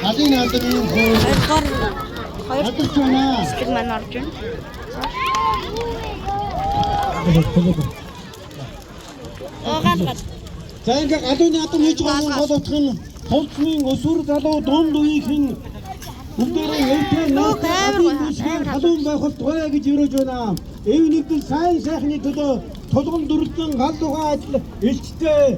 Алын наадмын хоёр скил маань орж байна. Гаалгал. За ингээ галууны наадам хийж байгаа боловч тулцмын өсвөр залуу дунд үеийн бүгдээрээ өвтөр халуун байхад туяа гэж өрөөж байна. Эв нэгдэл сайн сайхны төлөө тулгын дүрлэн галуугаа ажил элчтэй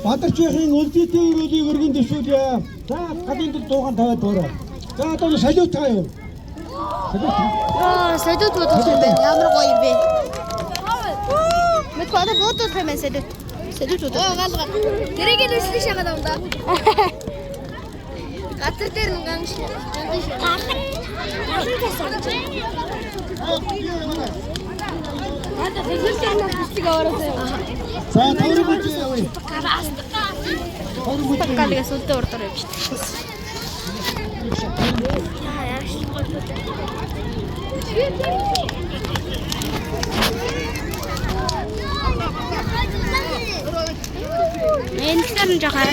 Бадарчийн үлдээтэй өрөөлийг өргөн дэвшүүлье. За гадын дууган тавиад дуурай. За одоо салют таа юу? Салют бодох юм байна. Ямар гоё юм бэ? Мэд бодох бодох юм салют. Салют бодох. Гаалгаа. Тэрийг л үслэх шагаад юм да. Газар дээр нэг ганц шүү. Ата физикийн бүсиг аваасаа. За тойрог үгүй явъя. Таккалига сүлдө урдаар явж байна. Энэ чинь жахаа.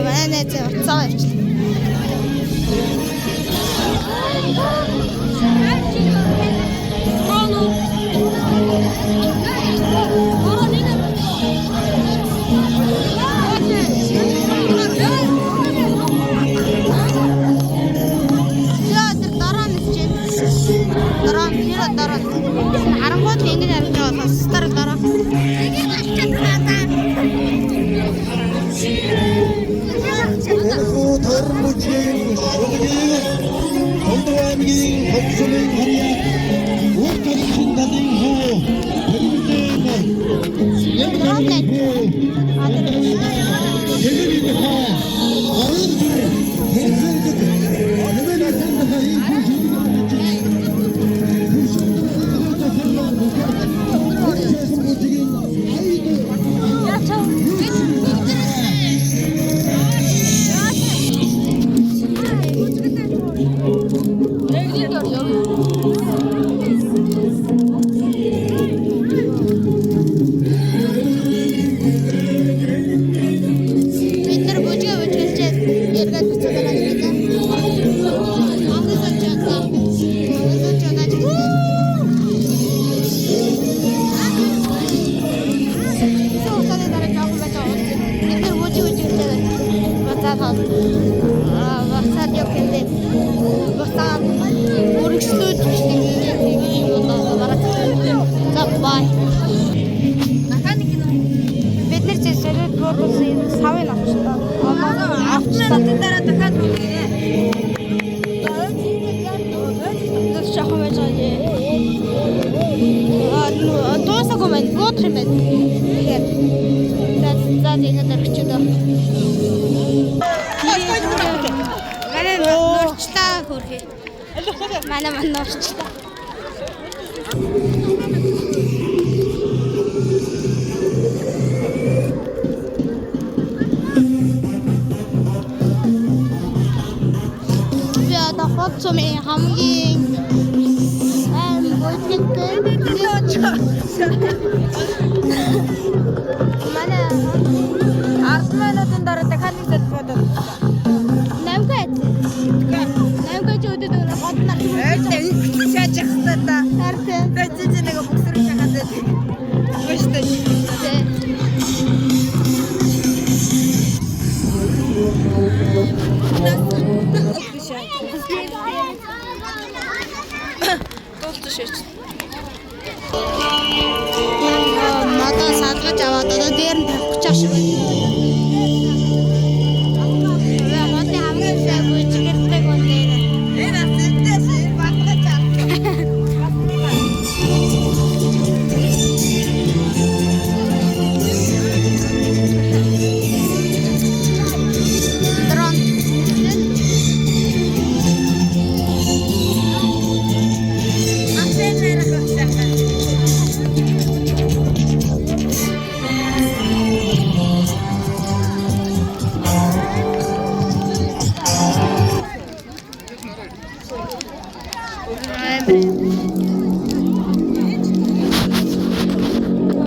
Манай зэ уцаа явж. Дараа харангууд ингэж харж байгаа бас дараа Mana orçta. Ja, da fått som är hamging. Mana артмануудын дараа дахиад нэг фото. Намгайд. Намгайд өдөд годнах. Шааж хастаа та. Харин. Тэжиж нэг боксер чахаад. Гоштой. Толтошч. Мата садгаж аваад одоо дээр нь тавих гэж байна. Мата хамгийн сайн бүжгэлдэг үнээр. Энэ асуултаас батгаж аа.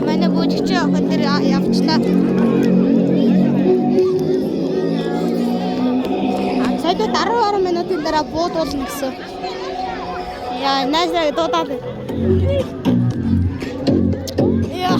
Манай бүжигч өндөр явчлаа. Сая 10 минутын дараа буудуулна гэсэн. Яа, наасаа дуудаад. Яа.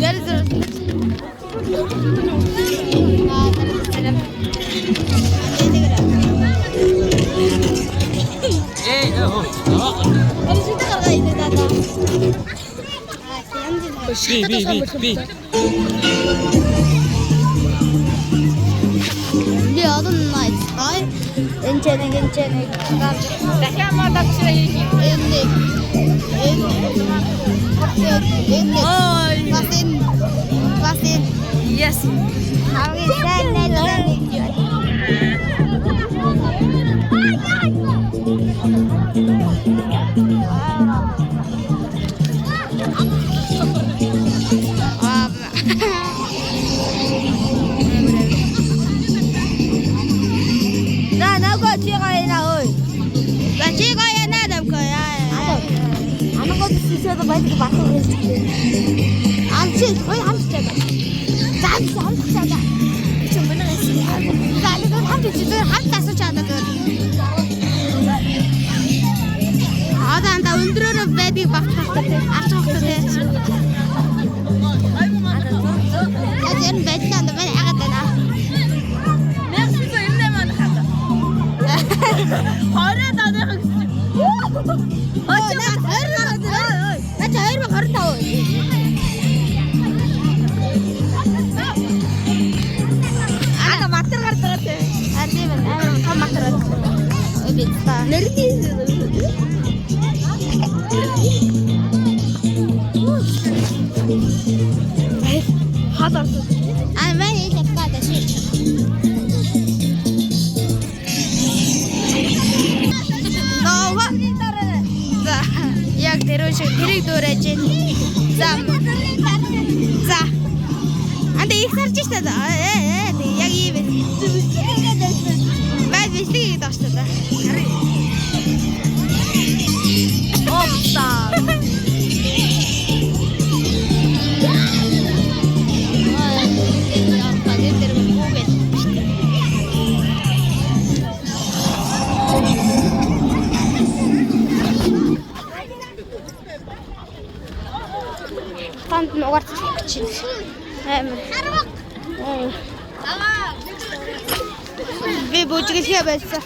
Gel. Би. Li odun night. Ay. Ençene. Дахиад мод авчраа юм. Басин. Yes. Хамгийн сайн найзаа нэг юу. Ana bayık bakıyor. Amca, koy amca. Amca. Çok bana resim. Zaten amca çizer hatta saçada dur. Adam da öldürür bayık bakıyor. Açıktı. Ajan bayıktan da ben ağatana. Ne yapıyorsun ne man hata? Hala da ne yapıyorsun? Hayır bak harita o. Aga mater harita. Hadi ben tam mater. Evet. Neredeyiz? Hazır. Ay ben iyi tekrar şey. Nova. Яг тэрийг дуурайж байна. За. Анда их сарж штэ. Яг ийм байна. Бай бичлэг дагч та. Опта. Танд нугарч чинь. Амар. Би бүжгэлгээ байсан.